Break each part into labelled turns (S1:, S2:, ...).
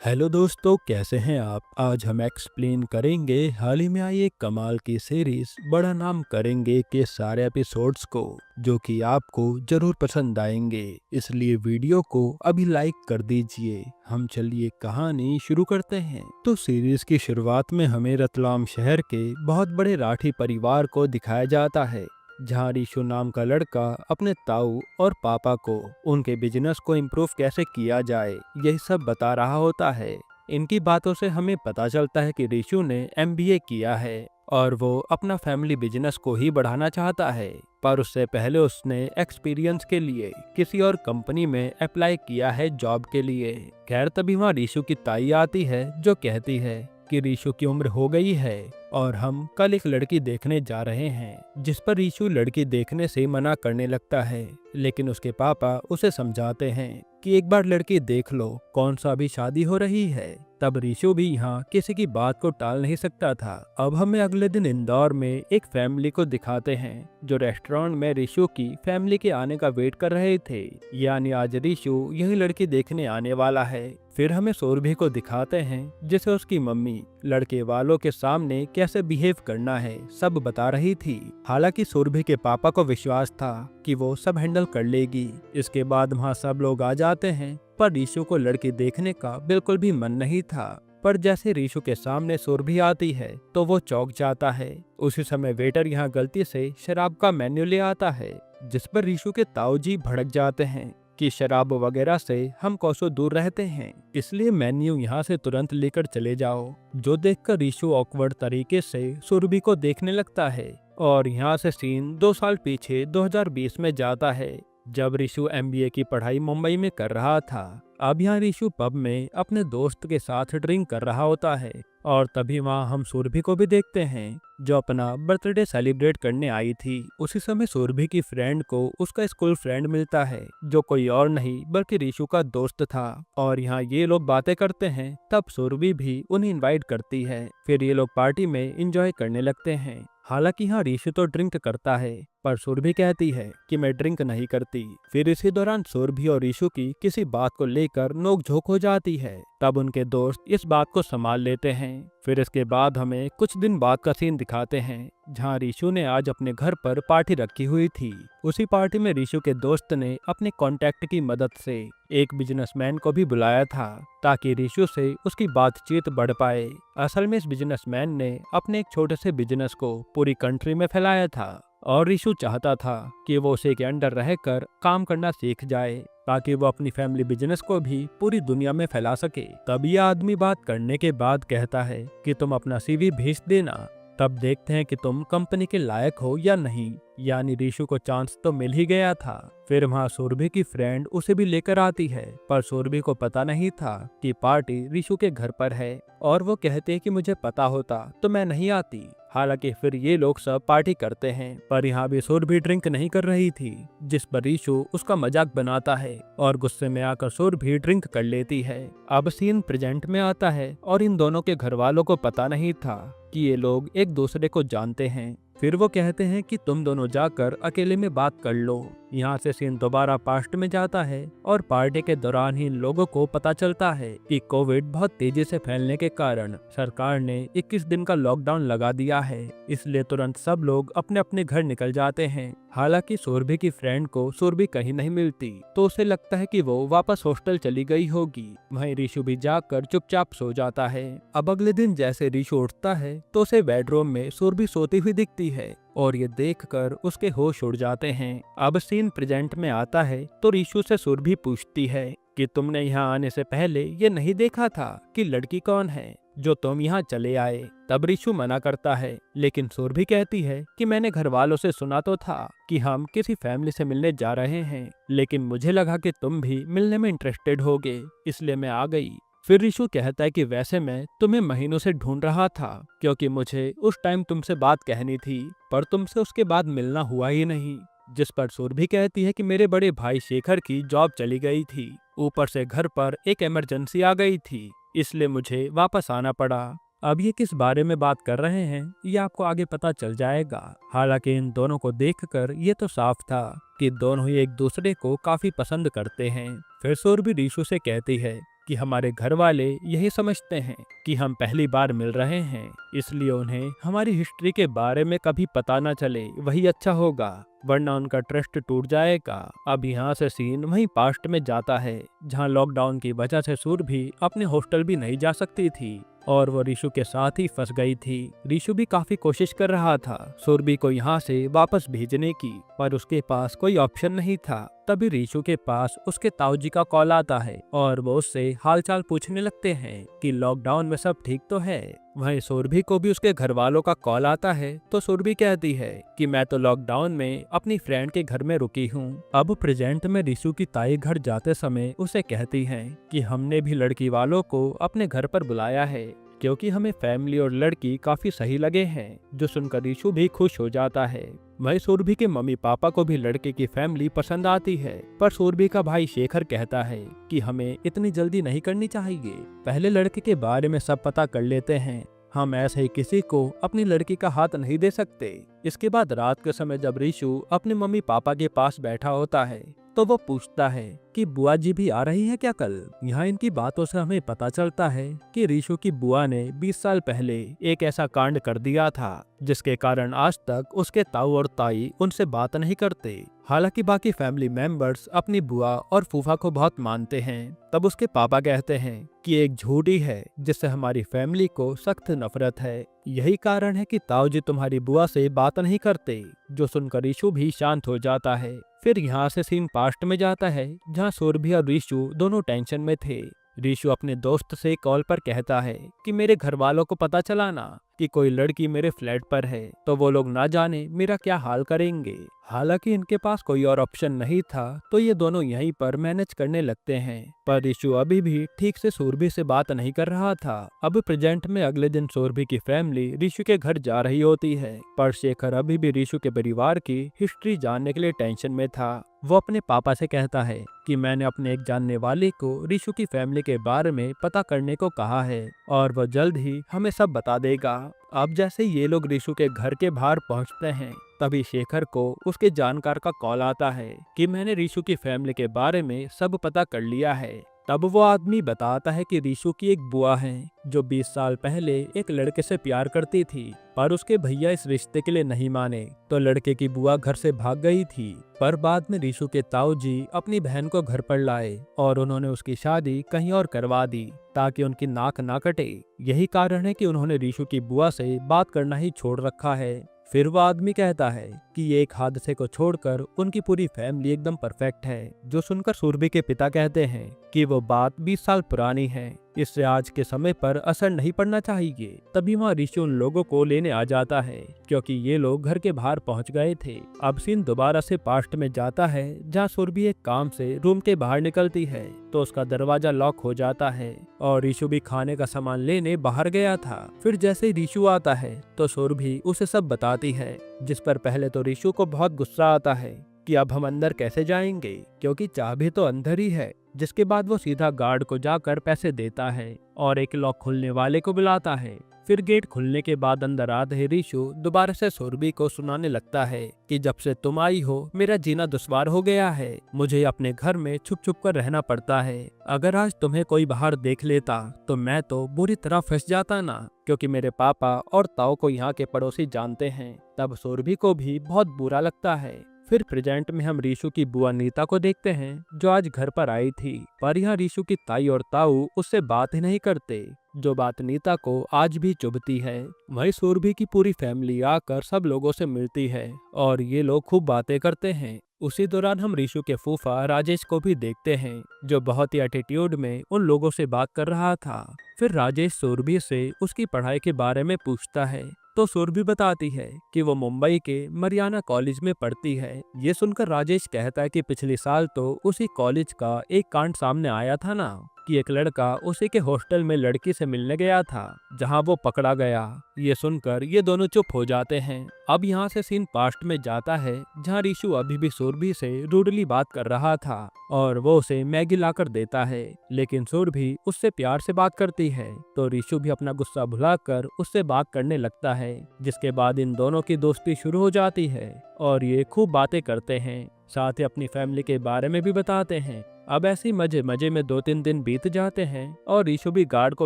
S1: Hello दोस्तों, कैसे हैं आप। आज हम एक्सप्लेन करेंगे हाल ही में आई एक कमाल की सीरीज बड़ा नाम करेंगे के सारे एपिसोड्स को, जो कि आपको जरूर पसंद आएंगे। इसलिए वीडियो को अभी लाइक कर दीजिए। हम चलिए कहानी शुरू करते हैं। तो सीरीज की शुरुआत में हमें रतलाम शहर के बहुत बड़े राठी परिवार को दिखाया जाता है, जहाँ रिशु नाम का लड़का अपने ताऊ और पापा को उनके बिजनेस को इम्प्रूव कैसे किया जाए यही सब बता रहा होता है। इनकी बातों से हमें पता चलता है कि रिशु ने एमबीए किया है और वो अपना फैमिली बिजनेस को ही बढ़ाना चाहता है, पर उससे पहले उसने एक्सपीरियंस के लिए किसी और कंपनी में अप्लाई किया है जॉब के लिए। खैर, तभी वहाँ रिशु की ताई आती है जो कहती है कि रिशु की उम्र हो गई है और हम कल एक लड़की देखने जा रहे हैं, जिस पर रिशु लड़की देखने से मना करने लगता है। लेकिन उसके पापा उसे समझाते हैं कि एक बार लड़की देख लो, कौन सा अभी शादी हो रही है। तब रिशु भी यहाँ किसी की बात को टाल नहीं सकता था। अब हमें अगले दिन इंदौर में एक फैमिली को दिखाते हैं जो रेस्टोरेंट में रिशु की फैमिली के आने का वेट कर रहे थे, यानी आज रिशु यही लड़की देखने आने वाला है। फिर हमें सौरभी को दिखाते हैं जिसे उसकी मम्मी लड़के वालों के सामने कैसे बिहेव करना है सब बता रही थी। हालांकि सौरभी के पापा को विश्वास था कि वो सब हैंडल कर लेगी। इसके बाद वहाँ सब लोग आ जाते हैं, पर रिशु को लड़की देखने का बिल्कुल भी मन नहीं था। पर जैसे रिशु के सामने सौरभी आती है तो वो चौंक जाता है। उसी समय वेटर यहाँ गलती से शराब का मेन्यू ले आता है, जिस पर रिशु के ताऊ जी भड़क जाते हैं कि शराब वगैरह से हम कोसों दूर रहते हैं, इसलिए मेन्यू यहाँ से तुरंत लेकर चले जाओ। जो देखकर रिशु ऑकवर्ड तरीके से सुरभि को देखने लगता है और यहाँ से सीन 2 साल पीछे 2020 में जाता है, जब रिशु एमबीए की पढ़ाई मुंबई में कर रहा था। अब यहाँ रिशु पब में अपने दोस्त के साथ ड्रिंक कर रहा होता है और तभी वहाँ हम सुरभि को भी देखते हैं जो अपना बर्थडे सेलिब्रेट करने आई थी। उसी समय सुरभि की फ्रेंड को उसका स्कूल फ्रेंड मिलता है जो कोई और नहीं बल्कि रिशु का दोस्त था। और यहाँ ये लोग बातें करते हैं, तब सुरभि भी उन्हें इनवाइट करती है। फिर ये लोग पार्टी में एंजॉय करने लगते हैं। हालांकि यहाँ रिशु तो ड्रिंक करता है, पर सुरभि कहती है कि मैं ड्रिंक नहीं करती। फिर इसी दौरान सुरभि और रिशु की किसी बात को लेकर नोकझोंक हो जाती है। तब उनके दोस्त इस बात को संभाल लेते हैं। फिर इसके बाद हमें कुछ दिन बाद का सीन दिखाते हैं, जहाँ रिशु ने आज अपने घर पर पार्टी रखी हुई थी। उसी पार्टी में रिशु के दोस्त ने अपने कॉन्टैक्ट की मदद से एक बिजनेसमैन को भी बुलाया था, ताकि रिशु से उसकी बातचीत बढ़ पाए। असल में इस बिजनेसमैन ने अपने एक छोटे से बिजनेस को पूरी कंट्री में फैलाया था और रिशु चाहता था कि वो उसे के अंडर रहकर काम करना सीख जाए, ताकि वो अपनी फैमिली बिजनेस को भी पूरी दुनिया में फैला सके। तब यह आदमी बात करने के बाद कहता है कि तुम अपना सीवी भेज देना, तब देखते हैं कि तुम कंपनी के लायक हो या नहीं। यानी रिशु को चांस तो मिल ही गया था। फिर वहाँ सुरभि की फ्रेंड उसे भी लेकर आती है, पर सुरभि को पता नहीं था कि पार्टी रिशु के घर पर है और वो कहते हैं कि मुझे पता होता तो मैं नहीं आती। हालांकि फिर ये लोग सब पार्टी करते हैं, पर यहाँ भी सुरभि ड्रिंक नहीं कर रही थी, जिस पर रिशु उसका मजाक बनाता है और गुस्से में आकर सुरभि ड्रिंक कर लेती है। अब सीन प्रेजेंट में आता है और इन दोनों के घर वालों को पता नहीं था कि ये लोग एक दूसरे को जानते हैं। फिर वो कहते हैं कि तुम दोनों जाकर अकेले में बात कर लो। यहाँ से सीन दोबारा पास्ट में जाता है और पार्टी के दौरान ही इन लोगों को पता चलता है कि कोविड बहुत तेजी से फैलने के कारण सरकार ने 21 दिन का लॉकडाउन लगा दिया है, इसलिए तुरंत सब लोग अपने अपने घर निकल जाते हैं। हालांकि सुरभि की फ्रेंड को सुरभि कहीं नहीं मिलती, तो उसे लगता है कि वो वापस हॉस्टल चली गई होगी। वहीं रिशु भी जाकर चुपचाप सो जाता है। अब अगले दिन जैसे रिशु उठता है तो उसे बेडरूम में सुरभि सोती हुई दिखती है और ये देखकर उसके होश उड़ जाते हैं। अब सीन प्रेजेंट में आता है तो रिशु से सुरभि पूछती है कि तुमने यहाँ आने से पहले ये नहीं देखा था कि लड़की कौन है जो तुम यहाँ चले आए। तब रिशु मना करता है, लेकिन सुरभि कहती है कि मैंने घर वालों से सुना तो था कि हम किसी फैमिली से मिलने जा रहे हैं, लेकिन मुझे लगा कि तुम भी मिलने में इंटरेस्टेड होगे, इसलिए मैं आ गई। फिर रिशु कहता है कि वैसे मैं तुम्हें महीनों से ढूंढ रहा था, क्योंकि मुझे उस टाइम तुमसे बात कहनी थी, पर तुमसे उसके बाद मिलना हुआ ही नहीं। जिस पर सुरभि कहती है कि मेरे बड़े भाई शेखर की जॉब चली गई थी, ऊपर से घर पर एक इमरजेंसी आ गई थी, इसलिए मुझे वापस आना पड़ा। अब ये किस बारे में बात कर रहे हैं ये आपको आगे पता चल जाएगा। हालांकि इन दोनों को देखकर ये तो साफ था कि दोनों ही एक दूसरे को काफी पसंद करते हैं। फिर सुरभि रिशु से कहती है कि हमारे घर वाले यही समझते हैं कि हम पहली बार मिल रहे हैं, इसलिए उन्हें हमारी हिस्ट्री के बारे में कभी पता ना चले, वही अच्छा होगा, वरना उनका ट्रस्ट टूट जाएगा। अब यहाँ से सीन वहीं पास्ट में जाता है, जहाँ लॉकडाउन की वजह से सुरभि अपने हॉस्टल भी नहीं जा सकती थी और वो रीशु के साथ ही फंस गई थी। रीशु भी काफी कोशिश कर रहा था सुरभि को यहाँ से वापस भेजने की, पर उसके पास कोई ऑप्शन नहीं था। तभी रीशु के पास उसके ताऊजी का कॉल आता है और वो उससे हालचाल पूछने लगते हैं कि लॉकडाउन में सब ठीक तो है। वहीं सुरभि को भी उसके घर वालों का कॉल आता है तो सुरभि कहती है कि मैं तो लॉकडाउन में अपनी फ्रेंड के घर में रुकी हूँ। अब प्रेजेंट में रीशु की ताई घर जाते समय उसे कहती है कि हमने भी लड़की वालों को अपने घर पर बुलाया है क्योंकि हमें फैमिली और लड़की काफी सही लगे हैं, जो सुनकर रीशु भी खुश हो जाता है। वहीं सुरभि के मम्मी पापा को भी लड़के की फैमिली पसंद आती है, पर सुरभि का भाई शेखर कहता है कि हमें इतनी जल्दी नहीं करनी चाहिए, पहले लड़के के बारे में सब पता कर लेते हैं, हम ऐसे ही किसी को अपनी लड़की का हाथ नहीं दे सकते। इसके बाद रात के समय जब रीशु अपने मम्मी पापा के पास बैठा होता है तो वो पूछता है कि बुआ जी भी आ रही है क्या कल। यहाँ इनकी बातों से हमें पता चलता है कि रीशु की बुआ ने 20 साल पहले एक ऐसा कांड कर दिया था जिसके कारण आज तक उसके ताऊ और ताई उनसे बात नहीं करते। हालांकि बाकी फैमिली मेंबर्स अपनी बुआ और फूफा को बहुत मानते हैं। तब उसके पापा कहते हैं कि एक झूठी है जिससे हमारी फैमिली को सख्त नफरत है, यही कारण है कि ताऊ जी तुम्हारी बुआ से बात नहीं करते। जो सुनकर रीशु भी शांत हो जाता है। फिर यहाँ से सीन पास्ट में जाता है, जहाँ सुरभि और रीशु दोनों टेंशन में थे। रीशु अपने दोस्त से कॉल पर कहता है कि मेरे घर वालों को पता चला ना कि कोई लड़की मेरे फ्लैट पर है तो वो लोग ना जाने मेरा क्या हाल करेंगे। हालांकि इनके पास कोई और ऑप्शन नहीं था तो ये दोनों यहीं पर मैनेज करने लगते हैं, पर रीशु अभी भी ठीक से सुरभि से बात नहीं कर रहा था। अब प्रेजेंट में अगले दिन सुरभि की फैमिली रीशु के घर जा रही होती है, पर शेखर अभी भी रीशु के परिवार की हिस्ट्री जानने के लिए टेंशन में था। वो अपने पापा से कहता है कि मैंने अपने एक जानने वाले को रीशु की फैमिली के बारे में पता करने को कहा है और वो जल्द ही हमें सब बता देगा। अब जैसे ये लोग रीशु के घर के बाहर पहुंचते हैं तभी शेखर को उसके जानकार का कॉल आता है कि मैंने रीशु की फैमिली के बारे में सब पता कर लिया है। तब वो आदमी बताता है कि रीशु की एक बुआ है जो 20 साल पहले एक लड़के से प्यार करती थी, पर उसके भैया इस रिश्ते के लिए नहीं माने तो लड़के की बुआ घर से भाग गई थी। पर बाद में रीशु के ताऊ जी अपनी बहन को घर पर लाए और उन्होंने उसकी शादी कहीं और करवा दी ताकि उनकी नाक ना कटे। यही कारण है कि उन्होंने रीशु की बुआ से बात करना ही छोड़ रखा है। फिर वो आदमी कहता है कि ये एक हादसे को छोड़कर उनकी पूरी फैमिली एकदम परफेक्ट है। जो सुनकर सुरभि के पिता कहते हैं कि वो बात 20 साल पुरानी है, इससे आज के समय पर असर नहीं पड़ना चाहिए। तभी वहाँ ऋषि उन लोगों को लेने आ जाता है क्योंकि ये लोग घर के बाहर पहुँच गए थे। अब सीन दोबारा से पास्ट में जाता है, जहाँ सुरभि एक काम से रूम के बाहर निकलती है तो उसका दरवाजा लॉक हो जाता है और रीशु भी खाने का सामान लेने बाहर गया था। फिर जैसे ही रीशु आता है तो सुरभि उसे सब बताती है, जिस पर पहले तो रीशु को बहुत गुस्सा आता है कि अब हम अंदर कैसे जाएंगे क्योंकि चाबी तो अंदर ही है। जिसके बाद वो सीधा गार्ड को जाकर पैसे देता है और एक लॉक खोलने वाले को बुलाता है। फिर गेट खुलने के बाद अंदर आते रीशु दोबारा से सुरभि को सुनाने लगता है कि जब से तुम आई हो मेरा जीना दुश्वार हो गया है, मुझे अपने घर में छुप छुप कर रहना पड़ता है। अगर आज तुम्हें कोई बाहर देख लेता तो मैं तो बुरी तरह फंस जाता ना, क्योंकि मेरे पापा और ताऊ को यहाँ के पड़ोसी जानते हैं। तब सुरभि को भी बहुत बुरा लगता है। फिर प्रेजेंट में हम रीशु की बुआ नीता को देखते हैं जो आज घर पर आई थी, पर यहाँ रीशु की ताई और ताऊ उससे बात ही नहीं करते, जो बात नीता को आज भी चुभती है। वही सुरभि की पूरी फैमिली आकर सब लोगों से मिलती है और ये लोग खूब बातें करते हैं। उसी दौरान हम रीशु के फूफा राजेश को भी देखते हैं जो बहुत ही एटीट्यूड में उन लोगों से बात कर रहा था। फिर राजेश सुरभि से उसकी पढ़ाई के बारे में पूछता है तो सुरभि बताती है कि वो मुंबई के मरियाना कॉलेज में पढ़ती है। ये सुनकर राजेश कहता है कि पिछले साल तो उसी कॉलेज का एक कांड सामने आया था ना, कि एक लड़का उसी के हॉस्टल में लड़की से मिलने गया था जहां वो पकड़ा गया। ये सुनकर ये दोनों चुप हो जाते हैं। अब यहाँ से सीन पास्ट में जाता है, जहाँ रीशु अभी भी सुरभि से रूडली बात कर रहा था और वो उसे मैगी लाकर देता है, लेकिन सुरभि उससे प्यार से बात करती है तो रीशु भी अपना गुस्सा भुलाकर उससे बात करने लगता है। जिसके बाद इन दोनों की दोस्ती शुरू हो जाती है और ये खूब बातें करते हैं, साथ ही अपनी फैमिली के बारे में भी बताते हैं अब ऐसी मजे मजे में 2-3 दिन बीत जाते हैं और रीशु भी गार्ड को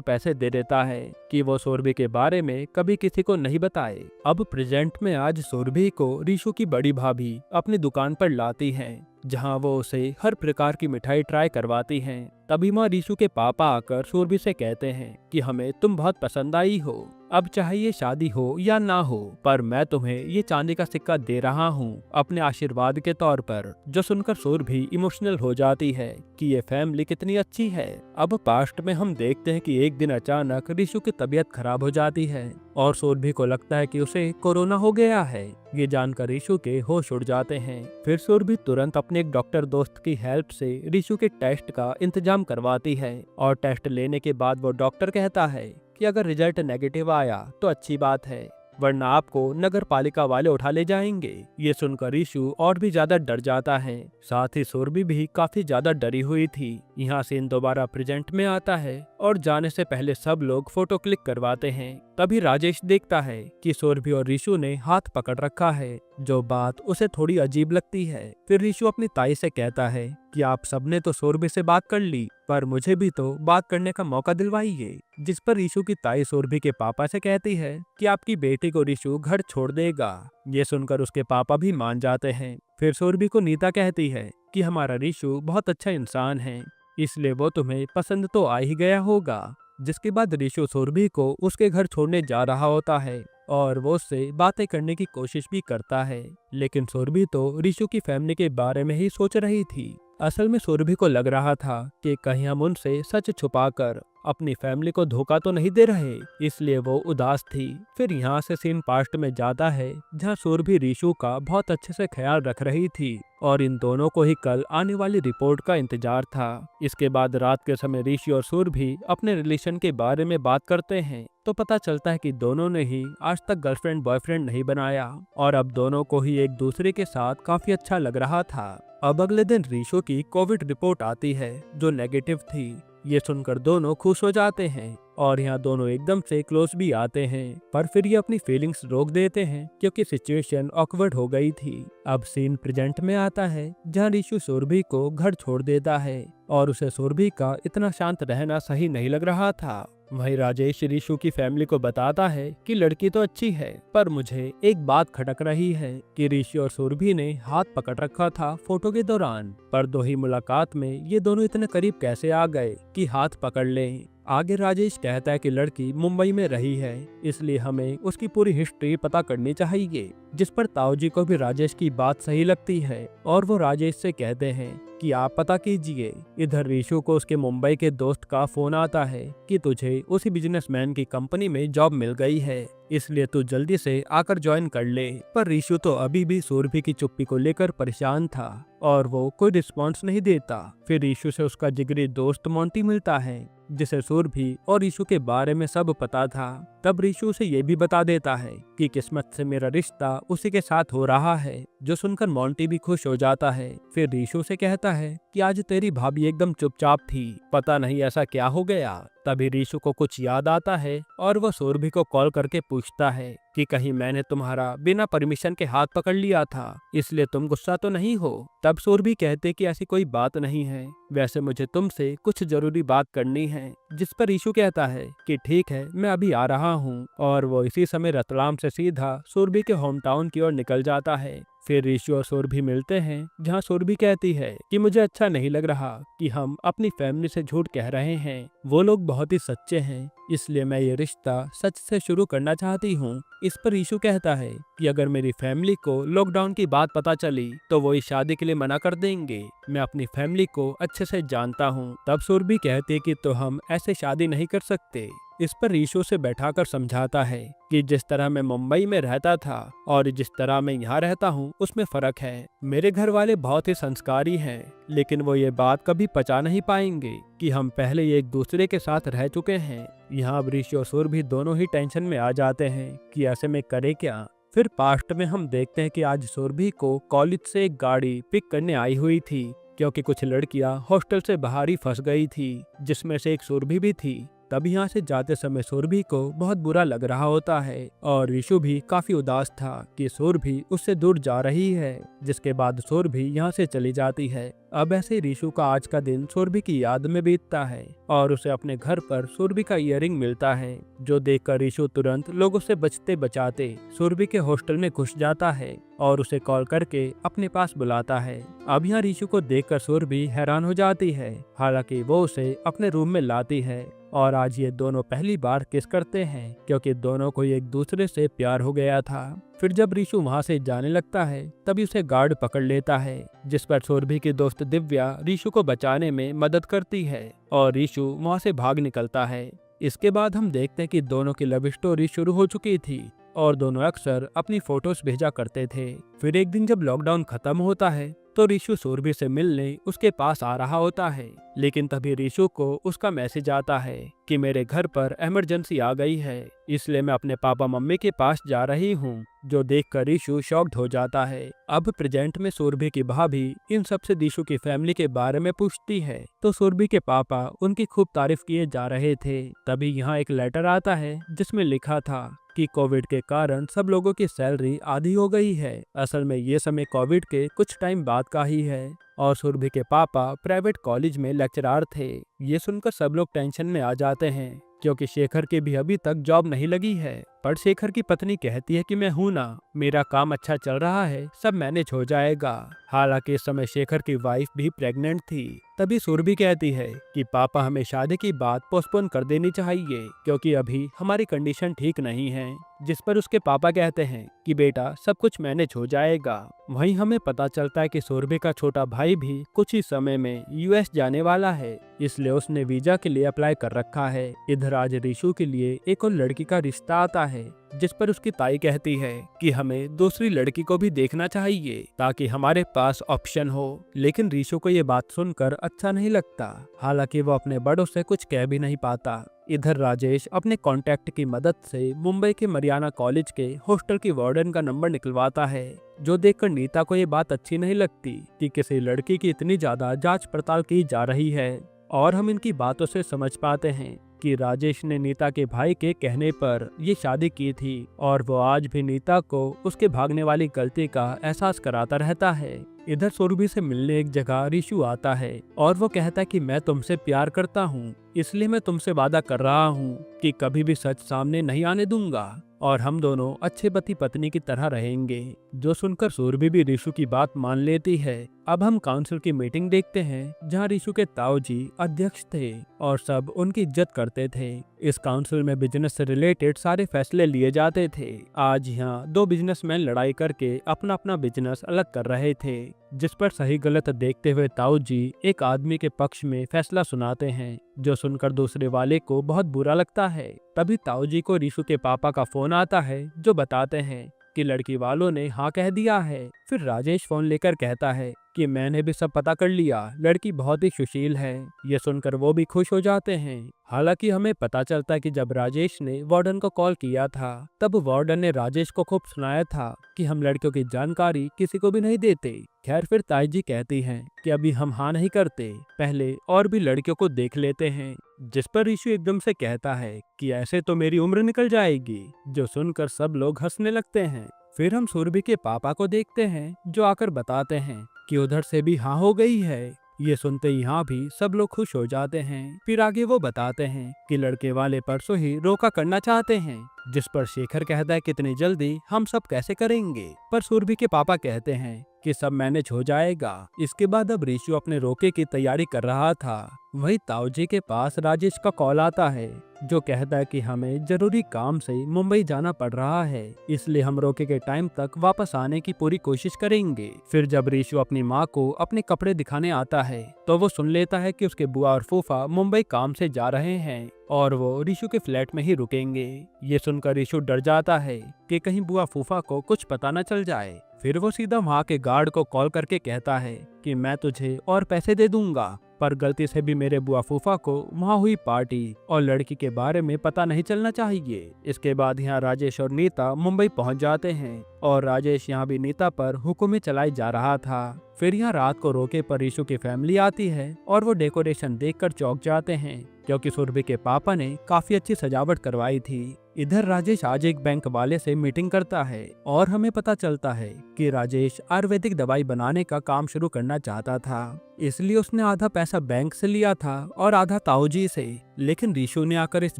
S1: पैसे दे देता है कि वो सुरभि के बारे में कभी किसी को नहीं बताए। अब प्रेजेंट में आज सुरभि को रीशु की बड़ी भाभी अपनी दुकान पर लाती हैं, जहां वो उसे हर प्रकार की मिठाई ट्राई करवाती हैं। तभी माँ रीशु के पापा आकर सुरभि से कहते हैं कि हमें तुम बहुत पसंद आई हो, अब चाहे ये शादी हो या ना हो, पर मैं तुम्हें ये चांदी का सिक्का दे रहा हूँ अपने आशीर्वाद के तौर पर। जो सुनकर सुरभि इमोशनल हो जाती है कि ये फैमिली कितनी अच्छी है। अब पास्ट में हम देखते हैं कि एक दिन अचानक रीशु की तबीयत खराब हो जाती है और सुरभि को लगता है कि उसे कोरोना हो गया है। ये जानकर रीशु के होश उड़ जाते हैं। फिर सुरभि तुरंत अपने एक डॉक्टर दोस्त की हेल्प से रीशु के टेस्ट का इंतजाम करवाती है और टेस्ट लेने के बाद वो डॉक्टर कहता है कि अगर रिजल्ट नेगेटिव आया तो अच्छी बात है, वरना आपको नगर पालिका वाले उठा ले जाएंगे। ये सुनकर रीशु और भी ज्यादा डर जाता है। साथ ही सुरभि भी काफी ज्यादा डरी हुई थी। यहाँ सीन दोबारा प्रेजेंट में आता है और जाने से पहले सब लोग फोटो क्लिक करवाते हैं। तभी राजेश देखता है कि सुरभि और रीशु ने हाथ पकड़ रखा है, जो बात उसे थोड़ी अजीब लगती है। फिर रीशु अपनी ताई से कहता है कि आप सबने तो सुरभि से बात कर ली, पर मुझे भी तो बात करने का मौका दिलवाइए। जिस पर रीशु की ताई सुरभि के पापा से कहती है कि आपकी बेटी को रीशु घर छोड़ देगा। ये सुनकर उसके पापा भी मान जाते हैं। फिर सुरभि को नीता कहती है कि हमारा रीशु बहुत अच्छा इंसान है, इसलिए वो तुम्हें पसंद तो आ ही गया होगा। जिसके बाद रीशु सुरभि को उसके घर छोड़ने जा रहा होता है और वो उससे बातें करने की कोशिश भी करता है, लेकिन सुरभि तो रीशु की फैमिली के बारे में ही सोच रही थी। असल में सुरभि को लग रहा था कि कहीं हम उनसे सच छुपाकर अपनी फैमिली को धोखा तो नहीं दे रहे, इसलिए वो उदास थी। फिर यहाँ से सीन पास्ट में जाता है, जहाँ सुरभि रीशु का बहुत अच्छे से ख्याल रख रही थी और इन दोनों को ही कल आने वाली रिपोर्ट का इंतजार था। इसके बाद रात के समय ऋषि और सुरभि अपने रिलेशन के बारे में बात करते हैं तो पता चलता है कि दोनों ने ही आज तक गर्लफ्रेंड बॉयफ्रेंड नहीं बनाया और अब दोनों को ही एक दूसरे के साथ काफी अच्छा लग रहा था। अब अगले दिन रीशु की कोविड रिपोर्ट आती है जो नेगेटिव थी। ये सुनकर दोनों खुश हो जाते हैं और यहाँ दोनों एकदम से क्लोज भी आते हैं, पर फिर ये अपनी फीलिंग्स रोक देते हैं क्योंकि सिचुएशन ऑकवर्ड हो गई थी। अब सीन प्रेजेंट में आता है जहाँ रीशु सुरभि को घर छोड़ देता है और उसे सुरभि का इतना शांत रहना सही नहीं लग रहा था। वहीं राजेश रीशु की फैमिली को बताता है कि लड़की तो अच्छी है, पर मुझे एक बात खटक रही है कि ऋषि और सुरभि ने हाथ पकड़ रखा था फोटो के दौरान, पर दो ही मुलाकात में ये दोनों इतने करीब कैसे आ गए कि हाथ पकड़ लें। आगे राजेश कहता है कि लड़की मुंबई में रही है, इसलिए हमें उसकी पूरी हिस्ट्री पता करनी चाहिए। जिस पर ताऊजी को भी राजेश की बात सही लगती है और वो राजेश से कहते हैं कि आप पता कीजिए। इधर रीशु को उसके मुंबई के दोस्त का फोन आता है कि तुझे उसी बिजनेसमैन की कंपनी में जॉब मिल गई है, इसलिए तू जल्दी से आकर ज्वाइन कर ले। पर रीशु तो अभी भी सुरभि की चुप्पी को लेकर परेशान था और वो कोई रिस्पॉन्स नहीं देता। फिर रीशु से उसका जिगरी दोस्त मोंटी मिलता है जिसे सुरभि और रीशु के बारे में सब पता था। तब रीशु उसे ये भी बता देता है कि किस्मत से मेरा रिश्ता उसी के साथ हो रहा है, जो सुनकर मोंटी भी खुश हो जाता है। फिर रीशु से कहता है कि आज तेरी भाभी एकदम चुपचाप थी, पता नहीं ऐसा क्या हो गया। तभी रीशु को कुछ याद आता है और वो सुरभि को कॉल करके पूछता है कि कहीं मैंने तुम्हारा बिना परमिशन के हाथ पकड़ लिया था, इसलिए तुम गुस्सा तो नहीं हो। तब सुरभि कहते कि ऐसी कोई बात नहीं है, वैसे मुझे तुमसे कुछ जरूरी बात करनी है। जिस पर रीशु कहता है कि ठीक है, मैं अभी आ रहा हूँ, और वो इसी समय रतलाम से सीधा सुरभि के होम टाउन की ओर निकल जाता है। फिर ऋषि और सुरभि मिलते हैं जहां सुरभि कहती है कि मुझे अच्छा नहीं लग रहा कि हम अपनी फैमिली से झूठ कह रहे हैं, वो लोग बहुत ही सच्चे हैं, इसलिए मैं ये रिश्ता सच से शुरू करना चाहती हूँ। इस पर रीशु कहता है कि अगर मेरी फैमिली को लॉकडाउन की बात पता चली तो वो इस शादी के लिए मना कर देंगे, मैं अपनी फैमिली को अच्छे से जानता हूँ। तब सुरभि कहती है कि तो हम ऐसे शादी नहीं कर सकते। इस पर रीशु से बैठाकर समझाता है कि जिस तरह मैं मुंबई में रहता था और जिस तरह मैं यहाँ रहता हूँ उसमें फर्क है। मेरे घर वाले बहुत ही संस्कारी हैं, लेकिन वो ये बात कभी पचा नहीं पाएंगे कि हम पहले एक दूसरे के साथ रह चुके हैं। यहाँ अब ऋषि और सुरभि दोनों ही टेंशन में आ जाते हैं कि ऐसे में करे क्या। फिर पास्ट में हम देखते हैं कि आज सुरभि को कॉलेज से एक गाड़ी पिक करने आई हुई थी, क्योंकि कुछ लड़कियां हॉस्टल से बाहर ही फंस गई थी, जिसमें से एक सुरभि भी थी। तब यहाँ से जाते समय सुरभि को बहुत बुरा लग रहा होता है और ऋषु भी काफी उदास था कि सुरभि उससे दूर जा रही है। जिसके बाद सुरभि यहाँ से चली जाती है अब ऐसे रीशु का आज का दिन सुरभि की याद में बीतता है और उसे अपने घर पर सुरभि का इयररिंग मिलता है, जो देखकर रीशु तुरंत लोगों से बचते बचाते सुरभि के हॉस्टल में घुस जाता है और उसे कॉल करके अपने पास बुलाता है। अब यहाँ रीशु को देखकर सुरभि हैरान हो जाती है, हालांकि वो उसे अपने रूम में लाती है और आज ये दोनों पहली बार किस करते हैं, क्योंकि दोनों को एक दूसरे से प्यार हो गया था। फिर जब रीशु वहाँ से जाने लगता है तभी उसे गार्ड पकड़ लेता है, जिस पर सुरभि की दोस्त दिव्या रीशु को बचाने में मदद करती है और रीशु वहाँ से भाग निकलता है। इसके बाद हम देखते हैं कि दोनों की लव स्टोरी शुरू हो चुकी थी और दोनों अक्सर अपनी फोटोज भेजा करते थे। फिर एक दिन जब लॉकडाउन खत्म होता है तो रीशु सुरभि से मिलने उसके पास आ रहा होता है, लेकिन तभी रीशु को उसका मैसेज आता है कि मेरे घर पर इमरजेंसी आ गई है, इसलिए मैं अपने पापा मम्मी के पास जा रही हूँ, जो देखकर रीशु शॉक्ड हो जाता है। अब प्रेजेंट में सुरभि की भाभी इन सब से रीशु की फैमिली के बारे में पूछती है तो सुरभि के पापा उनकी खूब तारीफ किए जा रहे थे। तभी यहाँ एक लेटर आता है जिसमें लिखा था कि कोविड के कारण सब लोगों की सैलरी आधी हो गई है। असल में ये समय कोविड के कुछ टाइम बाद का ही है और सुरभि के पापा प्राइवेट कॉलेज में लेक्चरार थे। ये सुनकर सब लोग टेंशन में आ जाते हैं, क्योंकि शेखर की भी अभी तक जॉब नहीं लगी है। पर शेखर की पत्नी कहती है कि मैं हूं ना, मेरा काम अच्छा चल रहा है, सब मैनेज हो जाएगा। हालांकि इस समय शेखर की वाइफ भी प्रेग्नेंट थी। तभी सुरभि कहती है कि पापा हमें शादी की बात पोस्टपोन कर देनी चाहिए, क्योंकि अभी हमारी कंडीशन ठीक नहीं है। जिस पर उसके पापा कहते हैं कि बेटा सब कुछ मैनेज हो जाएगा। वहीं हमें पता चलता है कि सुरभि का छोटा भाई भी कुछ ही समय में यूएस जाने वाला है, इसलिए उसने वीजा के लिए अप्लाई कर रखा है। इधर आज रीशु के लिए एक और लड़की का रिश्ता आता है, जिस पर उसकी ताई कहती है कि हमें दूसरी लड़की को भी देखना चाहिए ताकि हमारे पास ऑप्शन हो। लेकिन रीशु को ये बात सुनकर अच्छा नहीं लगता, हालांकि वो अपने बड़ों से कुछ कह भी नहीं पाता। इधर राजेश अपने कॉन्टैक्ट की मदद से मुंबई के मरियाना कॉलेज के हॉस्टल की वार्डन का नंबर निकलवाता है, जो देखकर नीता को ये बात अच्छी नहीं लगती कि किसी लड़की की इतनी ज्यादा जांच पड़ताल की जा रही है। और हम इनकी बातों से समझ पाते हैं कि राजेश ने नीता के भाई के कहने पर ये शादी की थी और वो आज भी नीता को उसके भागने वाली गलती का एहसास कराता रहता है। इधर सुरभि से मिलने एक जगह रीशु आता है और वो कहता है कि मैं तुमसे प्यार करता हूँ, इसलिए मैं तुमसे वादा कर रहा हूँ कि कभी भी सच सामने नहीं आने दूंगा और हम दोनों अच्छे पति पत्नी की तरह रहेंगे। जो सुनकर सुरभि भी रीशु की बात मान लेती है। अब हम काउंसिल की मीटिंग देखते हैं, जहां रीशु के ताऊ जी अध्यक्ष थे और सब उनकी इज्जत करते थे। इस काउंसिल में बिजनेस से रिलेटेड सारे फैसले लिए जाते थे। आज यहाँ दो बिजनेसमैन लड़ाई करके अपना अपना बिजनेस अलग कर रहे थे, जिस पर सही गलत देखते हुए ताऊ जी एक आदमी के पक्ष में फैसला सुनाते हैं, जो सुनकर दूसरे वाले को बहुत बुरा लगता है। तभी ताऊ जी को रीशु के पापा का फोन आता है, जो बताते हैं कि लड़की वालों ने हाँ कह दिया है। फिर राजेश फोन लेकर कहता है कि मैंने भी सब पता कर लिया, लड़की बहुत ही सुशील है। ये सुनकर वो भी खुश हो जाते हैं। हालांकि हमें पता चलता है कि जब राजेश ने वार्डन को कॉल किया था, तब वार्डन ने राजेश को खूब सुनाया था कि हम लड़कियों की जानकारी किसी को भी नहीं देते। खैर फिर ताई जी कहती हैं कि अभी हम हाँ नहीं करते, पहले और भी लड़कियों को देख लेते हैं। जिस पर रीशु एकदम से कहता है कि ऐसे तो मेरी उम्र निकल जाएगी, जो सुनकर सब लोग हंसने लगते हैं। फिर हम सुरभि के पापा को देखते हैं, जो आकर बताते हैं कि उधर से भी हाँ हो गई है। ये सुनते यहाँ भी सब लोग खुश हो जाते हैं। फिर आगे वो बताते हैं कि लड़के वाले परसों ही रोका करना चाहते हैं, जिस पर शेखर कहता है कितनी जल्दी हम सब कैसे करेंगे। पर सुरभि के पापा कहते हैं कि सब मैनेज हो जाएगा। इसके बाद अब रीशु अपने रोके की तैयारी कर रहा था। वही ताऊ जी के पास राजेश का कॉल आता है, जो कहता है कि हमें जरूरी काम से मुंबई जाना पड़ रहा है, इसलिए हम रोके के टाइम तक वापस आने की पूरी कोशिश करेंगे। फिर जब रीशु अपनी माँ को अपने कपड़े दिखाने आता है, तो वो सुन लेता है कि उसके बुआ और फूफा मुंबई काम से जा रहे हैं और वो रीशु के फ्लैट में ही रुकेंगे। ये सुनकर रीशु डर जाता है कि कहीं बुआ फूफा को कुछ पता न चल जाए। फिर वो सीधा वहाँ के गार्ड को कॉल करके कहता है कि मैं तुझे और पैसे दे दूंगा, पर गलती से भी मेरे बुआ फूफा को वहाँ हुई पार्टी और लड़की के बारे में पता नहीं चलना चाहिए। इसके बाद यहाँ राजेश और नीता मुंबई पहुँच जाते हैं और राजेश यहाँ भी नीता पर हुक्म चलाई जा रहा था। फिर यहाँ रात को रोके पर रीशु की फैमिली आती है और वो डेकोरेशन देखकर चौंक जाते हैं, क्योंकि सुरभि के पापा ने काफी अच्छी सजावट करवाई थी। इधर राजेश आज एक बैंक वाले से मीटिंग करता है और हमें पता चलता है कि राजेश आयुर्वेदिक दवाई बनाने का काम शुरू करना चाहता था। इसलिए उसने आधा पैसा बैंक से लिया था और आधा ताऊजी से। लेकिन रीशु ने आकर इस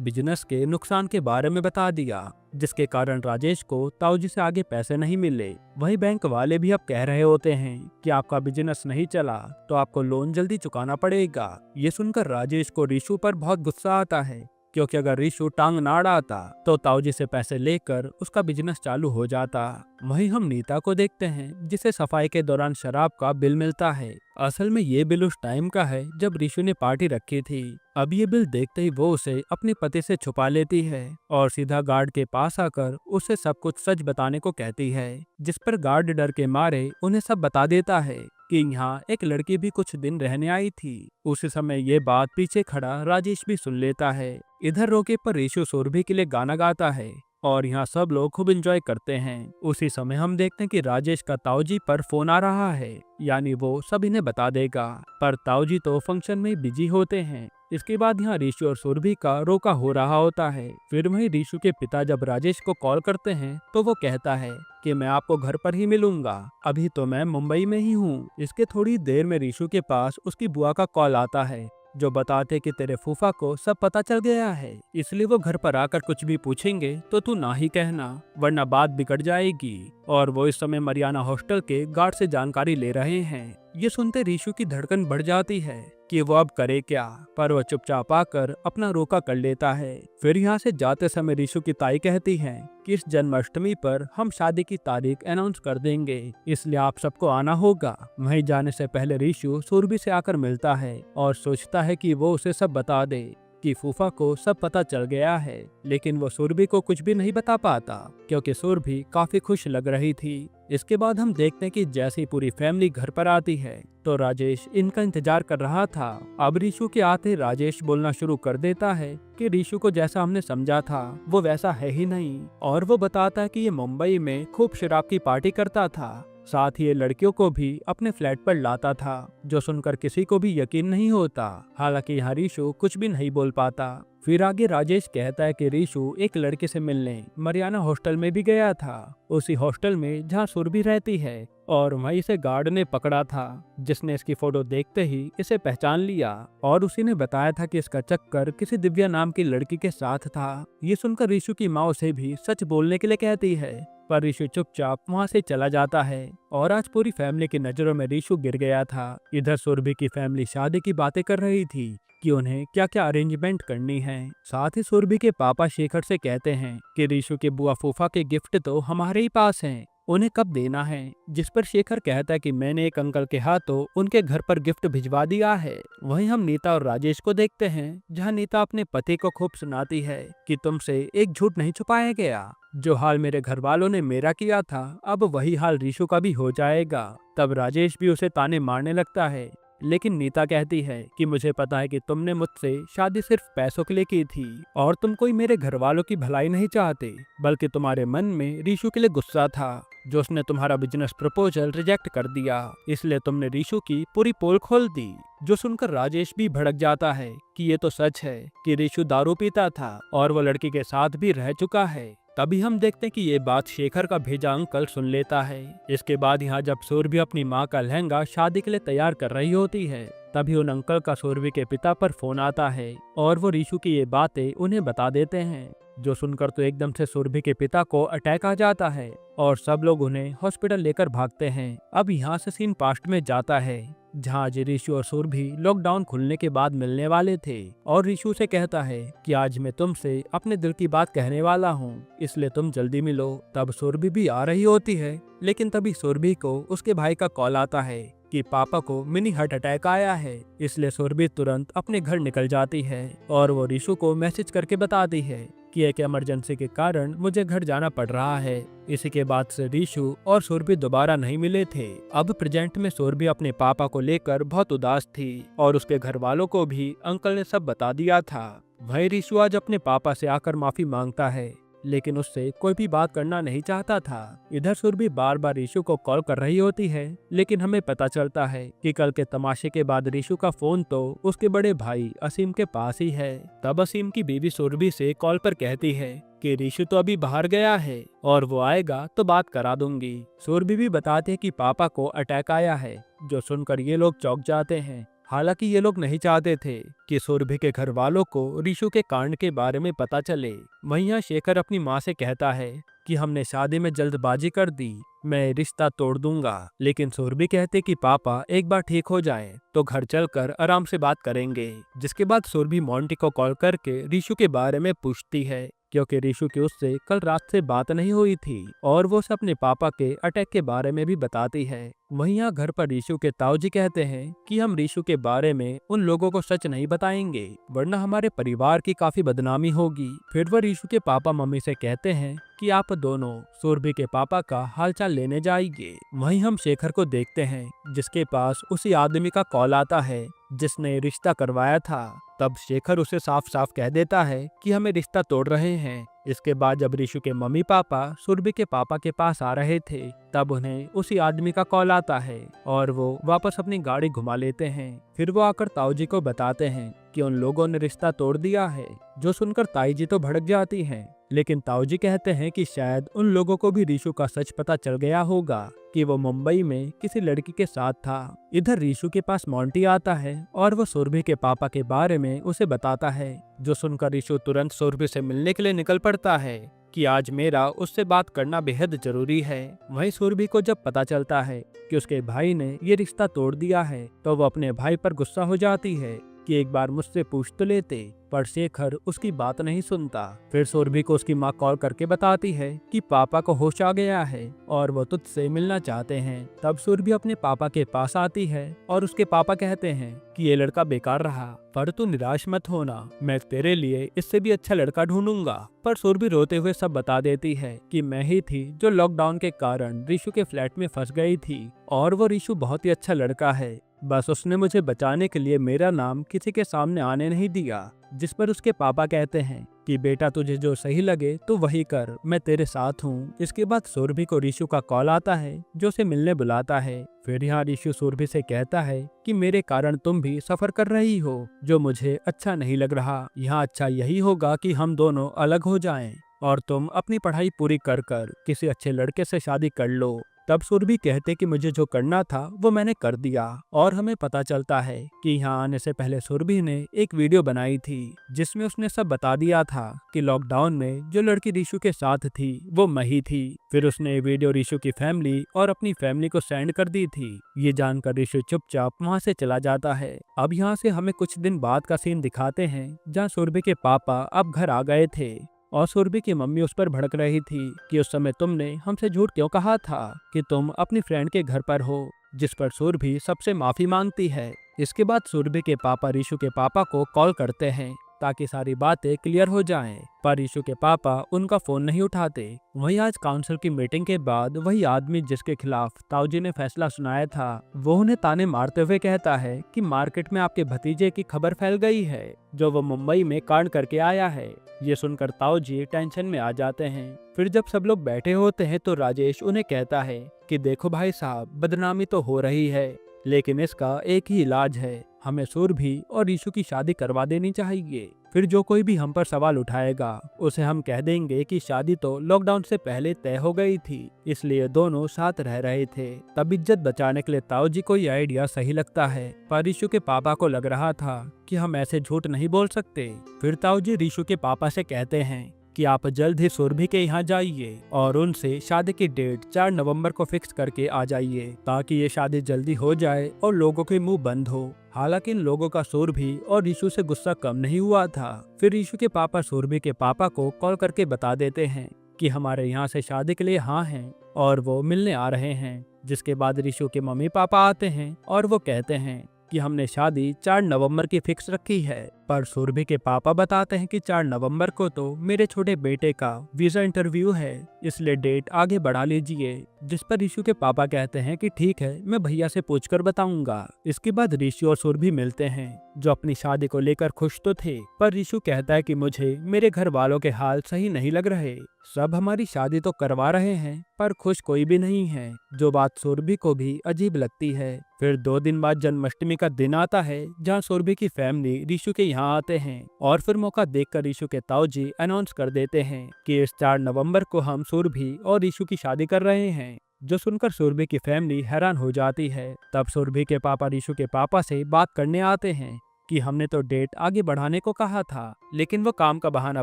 S1: बिजनेस के नुकसान के बारे में बता दिया, जिसके कारण राजेश को ताऊजी से आगे पैसे नहीं मिले। वही बैंक वाले भी अब कह रहे होते हैं कि आपका बिजनेस नहीं चला तो आपको लोन जल्दी चुकाना पड़ेगा। ये सुनकर राजेश को रीशु पर बहुत गुस्सा आता है, क्योंकि अगर रीशु टांग ना अड़ाता तो ताऊजी से पैसे लेकर उसका बिजनेस चालू हो जाता। वहीं हम नीता को देखते हैं, जिसे सफाई के दौरान शराब का बिल मिलता है। असल में ये बिल उस टाइम का है जब रीशु ने पार्टी रखी थी। अब ये बिल देखते ही वो उसे अपने पति से छुपा लेती है और सीधा गार्ड के पास आकर उसे सब कुछ सच बताने को कहती है, जिस पर गार्ड डर के मारे उन्हें सब बता देता है कि यहाँ एक लड़की भी कुछ दिन रहने आई थी। उसी समय ये बात पीछे खड़ा राजेश भी सुन लेता है। इधर रोके पर रीशु सुरभि के लिए गाना गाता है और यहाँ सब लोग खूब एंजॉय करते हैं। उसी समय हम देखते हैं कि राजेश का ताऊजी पर फोन आ रहा है, यानी वो सब इन्हें बता देगा। पर ताऊजी तो फंक्शन में बिजी होते हैं। इसके बाद यहाँ रीशु और सुरभि का रोका हो रहा होता है। फिर वहीं रीशु के पिता जब राजेश को कॉल करते हैं तो वो कहता है कि मैं आपको घर पर ही मिलूंगा, अभी तो मैं मुंबई में ही हूँ। इसके थोड़ी देर में रीशु के पास उसकी बुआ का कॉल आता है, जो बताते कि तेरे फूफा को सब पता चल गया है, इसलिए वो घर पर आकर कुछ भी पूछेंगे तो तू ना ही कहना, वरना बात बिगड़ जाएगी। और वो इस समय मरियाना हॉस्टल के गार्ड से जानकारी ले रहे हैं। ये सुनते रीशु की धड़कन बढ़ जाती है कि वो अब करे क्या, पर वो चुपचाप आकर अपना रोका कर लेता है। फिर यहाँ से जाते समय रीशु की ताई कहती है कि इस जन्माष्टमी पर हम शादी की तारीख अनाउंस कर देंगे, इसलिए आप सबको आना होगा। वहीं जाने से पहले रीशु सुरभि से आकर मिलता है और सोचता है कि वो उसे सब बता दे कि फूफा को सब पता चल गया है। लेकिन वो सुरभि को कुछ भी नहीं बता पाता, क्योंकि सुरभि काफी खुश लग रही थी। इसके बाद हम देखते हैं कि जैसे ही पूरी फैमिली घर पर आती है तो राजेश इनका इंतजार कर रहा था। अब रीशु के आते राजेश बोलना शुरू कर देता है कि रीशु को जैसा हमने समझा था वो वैसा है ही नहीं, और वो बताता है कि ये मुंबई में खूब शराब की पार्टी करता था, साथ ही ये लड़कियों को भी अपने फ्लैट पर लाता था, जो सुनकर किसी को भी यकीन नहीं होता। हालांकि यहाँ रीशु कुछ भी नहीं बोल पाता। फिर आगे राजेश कहता है कि रीशु एक लड़के से मिलने मरियाना हॉस्टल में भी गया था, उसी हॉस्टल में जहाँ सुरभि रहती है, और वहीं इसे गार्ड ने पकड़ा था, जिसने इसकी फोटो देखते ही इसे पहचान लिया और उसी ने बताया था कि इसका चक्कर किसी दिव्या नाम की लड़की के साथ था। ये सुनकर रीशु की माँ उसे भी सच बोलने के लिए कहती है, पर रीशु चुपचाप वहाँ से चला जाता है और आज पूरी फैमिली की नजरों में रीशु गिर गया था। इधर सुरभि की फैमिली शादी की बातें कर रही थी कि उन्हें क्या क्या अरेंजमेंट करनी है। साथ ही सुरभि के पापा शेखर से कहते हैं कि रीशु के बुआ फूफा के गिफ्ट तो हमारे ही पास हैं, उन्हें कब देना है। जिस पर शेखर कहता है कि मैंने एक अंकल के हाथों उनके घर पर गिफ्ट भिजवा दिया है। वहीं हम नीता और राजेश को देखते हैं, जहां नीता अपने पति को खूब सुनाती है कि तुमसे एक झूठ नहीं छुपाया गया, जो हाल मेरे घर वालों ने मेरा किया था अब वही हाल रीशु का भी हो जाएगा। तब राजेश भी उसे ताने मारने लगता है, लेकिन नीता कहती है कि मुझे पता है कि तुमने मुझसे शादी सिर्फ पैसों के लिए की थी और तुम कोई मेरे घर वालों की भलाई नहीं चाहते, बल्कि तुम्हारे मन में रीशु के लिए गुस्सा था, जो उसने तुम्हारा बिजनेस प्रपोजल रिजेक्ट कर दिया, इसलिए तुमने रीशु की पूरी पोल खोल दी। जो सुनकर राजेश भी भड़क जाता है कि ये तो सच है कि रीशु दारू पीता था और वो लड़की के साथ भी रह चुका है। तभी हम देखते हैं कि ये बात शेखर का भेजा अंकल सुन लेता है। इसके बाद यहाँ जब सुरभि अपनी माँ का लहंगा शादी के लिए तैयार कर रही होती है, तभी उन अंकल का सुरभि के पिता पर फोन आता है और वो रीशु की ये बातें उन्हें बता देते हैं। जो सुनकर तो एकदम से सुरभि के पिता को अटैक आ जाता है और सब लोग उन्हें हॉस्पिटल लेकर भागते हैं। अब यहाँ से सीन पास्ट में जाता है, जहाँ आज रीशु और सुरभि लॉकडाउन खुलने के बाद मिलने वाले थे और रीशु से कहता है कि आज मैं तुमसे अपने दिल की बात कहने वाला हूँ, इसलिए तुम जल्दी मिलो। तब सुरभि भी आ रही होती है, लेकिन तभी सुरभि को उसके भाई का कॉल आता है कि पापा को मिनी हार्ट अटैक आया है, इसलिए सुरभि तुरंत अपने घर निकल जाती है और वो रीशु को मैसेज करके बताती है कि एक इमरजेंसी के कारण मुझे घर जाना पड़ रहा है। इसी के बाद से रीशु और सुरभि दोबारा नहीं मिले थे। अब प्रेजेंट में सुरभि अपने पापा को लेकर बहुत उदास थी और उसके घर वालों को भी अंकल ने सब बता दिया था। वही रीशु आज अपने पापा से आकर माफी मांगता है, लेकिन उससे कोई भी बात करना नहीं चाहता था। इधर सुरभि बार बार रीशु को कॉल कर रही होती है, लेकिन हमें पता चलता है कि कल के तमाशे के बाद रीशु का फोन तो उसके बड़े भाई असीम के पास ही है। तब असीम की बीवी सुरभि से कॉल पर कहती है कि ऋषु तो अभी बाहर गया है और वो आएगा तो बात करा दूंगी। सुरभि भी बताते हैं कि पापा को अटैक आया है, जो सुनकर ये लोग चौंक जाते हैं। हालांकि ये लोग नहीं चाहते थे कि सुरभि के घर वालों को ऋषु के कांड के बारे में पता चले। वहीं यहाँ शेखर अपनी माँ से कहता है कि हमने शादी में जल्दबाजी कर दी, मैं रिश्ता तोड़ दूंगा। लेकिन सुरभि कहते कि पापा एक बार ठीक हो जाए तो घर चलकर आराम से बात करेंगे। जिसके बाद सुरभि मोंटी को कॉल करके ऋषु के बारे में पूछती है, क्योंकि ऋषु की उससे कल रात से बात नहीं हुई थी और वो उसे अपने पापा के अटैक के बारे में भी बताती है। वहीं यहाँ घर पर ऋषु के ताऊजी कहते हैं कि हम ऋषु के बारे में उन लोगों को सच नहीं बताएंगे, वरना हमारे परिवार की काफी बदनामी होगी। फिर वह ऋषु के पापा मम्मी से कहते हैं कि आप दोनों सुरभि के पापा का हालचाल लेने जाइए। वहीं हम शेखर को देखते हैं, जिसके पास उसी आदमी का कॉल आता है जिसने रिश्ता करवाया था। तब शेखर उसे साफ साफ कह देता है कि हमें रिश्ता तोड़ रहे हैं। इसके बाद जब ऋषु के मम्मी पापा सुरभि के पापा के पास आ रहे थे, तब उन्हें उसी आदमी का कॉल आता है और वो वापस अपनी गाड़ी घुमा लेते हैं। फिर वो आकर ताऊजी को बताते हैं कि उन लोगों ने रिश्ता तोड़ दिया है, जो सुनकर ताई जी तो भड़क जाती हैं। लेकिन ताऊजी कहते हैं कि शायद उन लोगों को भी ऋषु का सच पता चल गया होगा कि वो मुंबई में किसी लड़की के साथ था। इधर ऋषु के पास मोंटी आता है और वो सुरभि के पापा के बारे में उसे बताता है, जो सुनकर ऋषु तुरंत सुरभि से मिलने के लिए निकल पड़ता है कि आज मेरा उससे बात करना बेहद जरूरी है। वहीं सुरभि को जब पता चलता है कि उसके भाई ने ये रिश्ता तोड़ दिया है, तो वो अपने भाई पर गुस्सा हो जाती है कि एक बार मुझसे पूछ तो लेते, पर शेखर उसकी बात नहीं सुनता। फिर सुरभि को उसकी माँ कॉल करके बताती है कि पापा को होश आ गया है और वो तुझसे मिलना चाहते हैं। तब सुरभि अपने पापा के पास आती है और उसके पापा कहते हैं कि ये लड़का बेकार रहा, पर तू निराश मत होना, मैं तेरे लिए इससे भी अच्छा लड़का ढूंढूंगा। पर सुरभि रोते हुए सब बता देती है कि मैं ही थी जो लॉकडाउन के कारण ऋषु के फ्लैट में फंस गई थी और वो ऋषु बहुत ही अच्छा लड़का है, बस उसने मुझे बचाने के लिए मेरा नाम किसी के सामने आने नहीं दिया। जिस पर उसके पापा कहते हैं कि बेटा तुझे जो सही लगे तो वही कर, मैं तेरे साथ हूँ। इसके बाद सुरभि को ऋषु का कॉल आता है, जो उसे मिलने बुलाता है। फिर यहाँ ऋषु सुरभि से कहता है कि मेरे कारण तुम भी सफर कर रही हो, जो मुझे अच्छा नहीं लग रहा। यहाँ अच्छा यही होगा कि हम दोनों अलग हो जाएं और तुम अपनी पढ़ाई पूरी कर कर किसी अच्छे लड़के से शादी कर लो। तब सुरभि कहते कि मुझे जो करना था वो मैंने कर दिया। और हमें पता चलता है कि यहाँ आने से पहले सुरभि ने एक वीडियो बनाई थी, जिसमें उसने सब बता दिया था कि लॉकडाउन में जो लड़की ऋषु के साथ थी वो मैं ही थी। फिर उसने ये वीडियो ऋषु की फैमिली और अपनी फैमिली को सेंड कर दी थी। ये जानकर ऋषु चुपचाप वहाँ से चला जाता है। अब यहाँ से हमें कुछ दिन बाद का सीन दिखाते हैं, जहाँ सुरभि के पापा अब घर आ गए थे और सुरभि की मम्मी उस पर भड़क रही थी कि उस समय तुमने हमसे झूठ क्यों कहा था कि तुम अपनी फ्रेंड के घर पर हो। जिस पर सुरभि सबसे माफी मांगती है। इसके बाद सुरभि के पापा ऋषु के पापा को कॉल करते हैं ताकि सारी बातें क्लियर हो जाएं, पर ऋषु के पापा उनका फोन नहीं उठाते। वहीं आज काउंसिल की मीटिंग के बाद वही आदमी जिसके खिलाफ ताऊजी ने फैसला सुनाया था, वो उन्हें ताने मारते हुए कहता है कि मार्केट में आपके भतीजे की खबर फैल गई है, जो वो मुंबई में कांड करके आया है। ये सुनकर ताऊजी टेंशन में आ जाते हैं। फिर जब सब लोग बैठे होते हैं तो राजेश उन्हें कहता है कि देखो भाई साहब, बदनामी तो हो रही है, लेकिन इसका एक ही इलाज है, हमें सुरभि और ऋषु की शादी करवा देनी चाहिए। फिर जो कोई भी हम पर सवाल उठाएगा उसे हम कह देंगे कि शादी तो लॉकडाउन से पहले तय हो गई थी, इसलिए दोनों साथ रह रहे थे। तब इज्जत बचाने के लिए ताऊजी को यह आइडिया सही लगता है, पर ऋषु के पापा को लग रहा था कि हम ऐसे झूठ नहीं बोल सकते। फिर ताऊजी ऋषु के पापा से कहते हैं कि आप जल्द ही सुरभि के यहाँ जाइए और उनसे शादी की डेट 4 नवंबर को फिक्स करके आ जाइए, ताकि ये शादी जल्दी हो जाए और लोगों के मुंह बंद हो। हालांकि इन लोगों का सुरभि और ऋषु से गुस्सा कम नहीं हुआ था। फिर ऋषु के पापा सुरभि के पापा को कॉल करके बता देते हैं कि हमारे यहाँ से शादी के लिए हाँ हैं और वो मिलने आ रहे हैं। जिसके बाद ऋषु के मम्मी पापा आते हैं और वो कहते हैं कि हमने शादी 4 नवंबर की फिक्स रखी है, पर सुरभि के पापा बताते हैं कि 4 नवंबर को तो मेरे छोटे बेटे का वीजा इंटरव्यू है, इसलिए डेट आगे बढ़ा लीजिए। जिस पर ऋषु के पापा कहते हैं कि ठीक है, मैं भैया से पूछकर बताऊंगा। इसके बाद ऋषु और सुरभि मिलते हैं, जो अपनी शादी को लेकर खुश तो थे, पर ऋषु कहता है कि मुझे मेरे घर वालों के हाल सही नहीं लग रहे। सब हमारी शादी तो करवा रहे हैं, पर खुश कोई भी नहीं है, जो बात सुरभि को भी अजीब लगती है। फिर 2 दिन बाद जन्माष्टमी का दिन आता है, जहाँ सुरभि की फैमिली ऋषु के यहाँ यहाँ आते हैं और फिर मौका देखकर रीशु के ताऊजी अनाउंस कर देते हैं कि इस 4 नवंबर को हम सुरभि और रीशु की शादी कर रहे हैं। जो सुनकर सुरभि की फैमिली हैरान हो जाती है। तब सुरभि के पापा रीशु के पापा से बात करने आते हैं कि हमने तो डेट आगे बढ़ाने को कहा था, लेकिन वो काम का बहाना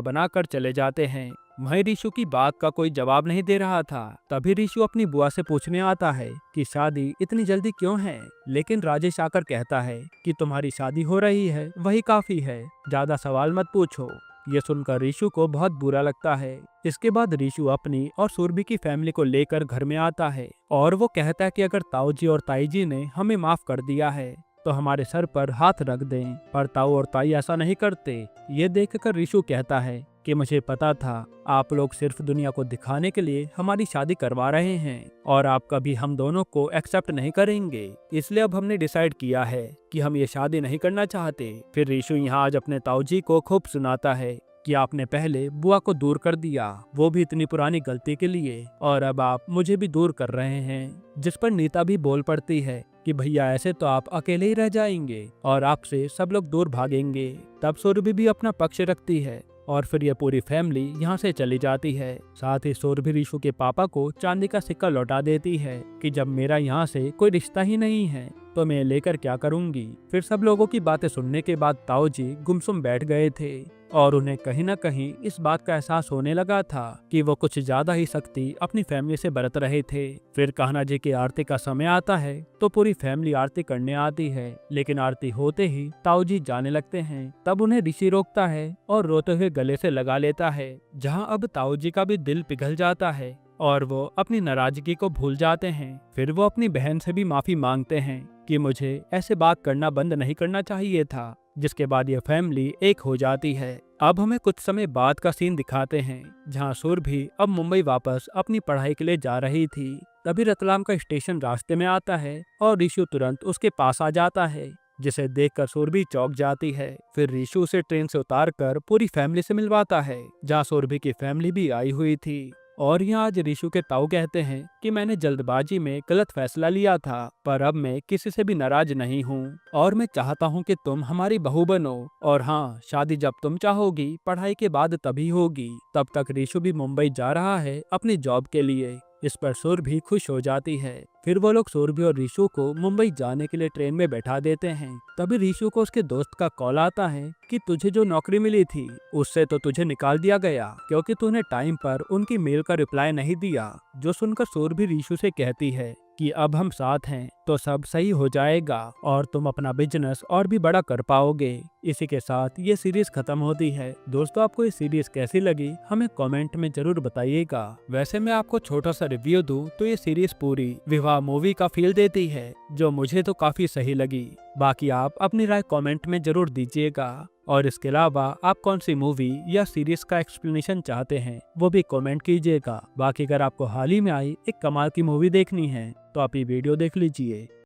S1: बनाकर चले जाते हैं। वहीं रीशु की बात का कोई जवाब नहीं दे रहा था। तभी रीशु अपनी बुआ से पूछने आता है कि शादी इतनी जल्दी क्यों है, लेकिन राजेश आकर कहता है कि तुम्हारी शादी हो रही है वही काफी है, ज्यादा सवाल मत पूछो। ये सुनकर रीशु को बहुत बुरा लगता है। इसके बाद रीशु अपनी और सुरभि की फैमिली को लेकर घर में आता है और वो कहता है कि अगर ताऊ जी और ताई जी ने हमें माफ कर दिया है तो हमारे सर पर हाथ रख दें, पर ताऊ और ताई ऐसा नहीं करते। ये देखकर रीशु कहता है कि मुझे पता था आप लोग सिर्फ दुनिया को दिखाने के लिए हमारी शादी करवा रहे हैं और आप कभी हम दोनों को एक्सेप्ट नहीं करेंगे, इसलिए अब हमने डिसाइड किया है कि हम ये शादी नहीं करना चाहते। फिर रीशु यहाँ आज अपने ताऊजी को खूब सुनाता है कि आपने पहले बुआ को दूर कर दिया, वो भी इतनी पुरानी गलती के लिए, और अब आप मुझे भी दूर कर रहे हैं। जिस पर नीता भी बोल पड़ती है कि भैया ऐसे तो आप अकेले ही रह जाएंगे और आपसे सब लोग दूर भागेंगे। तब सुरभि भी अपना पक्ष रखती है और फिर यह पूरी फैमिली यहाँ से चली जाती है। साथ ही सुरभि रीशु के पापा को चांदी का सिक्का लौटा देती है कि जब मेरा यहाँ से कोई रिश्ता ही नहीं है तो मैं लेकर क्या करूँगी। फिर सब लोगों की बातें सुनने के बाद ताऊ जी गुमसुम बैठ गए थे और उन्हें कहीं न कहीं इस बात का एहसास होने लगा था कि वो कुछ ज्यादा ही सख्ती अपनी फैमिली से बरत रहे थे। फिर कान्हा जी की आरती का समय आता है तो पूरी फैमिली आरती करने आती है, लेकिन आरती होते ही ताऊ जी जाने लगते हैं। तब उन्हें ऋषि रोकता है और रोते हुए गले से लगा लेता है, जहाँ अब ताऊ जी का भी दिल पिघल जाता है और वो अपनी नाराजगी को भूल जाते हैं। फिर वो अपनी बहन से भी माफी मांगते हैं कि मुझे ऐसे बात करना बंद नहीं करना चाहिए था, जिसके बाद ये फैमिली एक हो जाती है। अब हमें कुछ समय बाद का सीन दिखाते हैं जहाँ सुरभि अब मुंबई वापस अपनी पढ़ाई के लिए जा रही थी। तभी रतलाम का स्टेशन रास्ते में आता है और रीशु तुरंत उसके पास आ जाता है, जिसे देखकर सुरभि चौंक जाती है। फिर रीशु उसे ट्रेन से उतारकर पूरी फैमिली से मिलवाता है, जहाँ सुरभि की फैमिली भी आई हुई थी। और यहाँ आज रीशु के ताऊ कहते हैं कि मैंने जल्दबाजी में गलत फैसला लिया था, पर अब मैं किसी से भी नाराज नहीं हूँ और मैं चाहता हूँ कि तुम हमारी बहू बनो। और हाँ, शादी जब तुम चाहोगी पढ़ाई के बाद तभी होगी। तब तक रीशु भी मुंबई जा रहा है अपनी जॉब के लिए। इस पर सुरभि खुश हो जाती है। फिर वो लोग सुरभि और रीशु को मुंबई जाने के लिए ट्रेन में बैठा देते हैं। तभी रीशु को उसके दोस्त का कॉल आता है कि तुझे जो नौकरी मिली थी उससे तो तुझे निकाल दिया गया क्योंकि तूने टाइम पर उनकी मेल का रिप्लाई नहीं दिया। जो सुनकर सुरभि रीशु से कहती है कि अब हम साथ हैं तो सब सही हो जाएगा और तुम अपना बिजनेस और भी बड़ा कर पाओगे। इसी के साथ ये सीरीज खत्म होती है। दोस्तों, आपको ये सीरीज कैसी लगी हमें कमेंट में जरूर बताइएगा। वैसे मैं आपको छोटा सा रिव्यू दूं तो ये सीरीज पूरी विवाह मूवी का फील देती है, जो मुझे तो काफी सही लगी। बाकी आप अपनी राय कमेंट में जरूर दीजिएगा और इसके अलावा आप कौन सी मूवी या सीरीज का एक्सप्लेनेशन चाहते हैं वो भी कमेंट कीजिएगा। बाकी अगर आपको हाल ही में आई एक कमाल की मूवी देखनी है तो आप ये वीडियो देख लीजिए।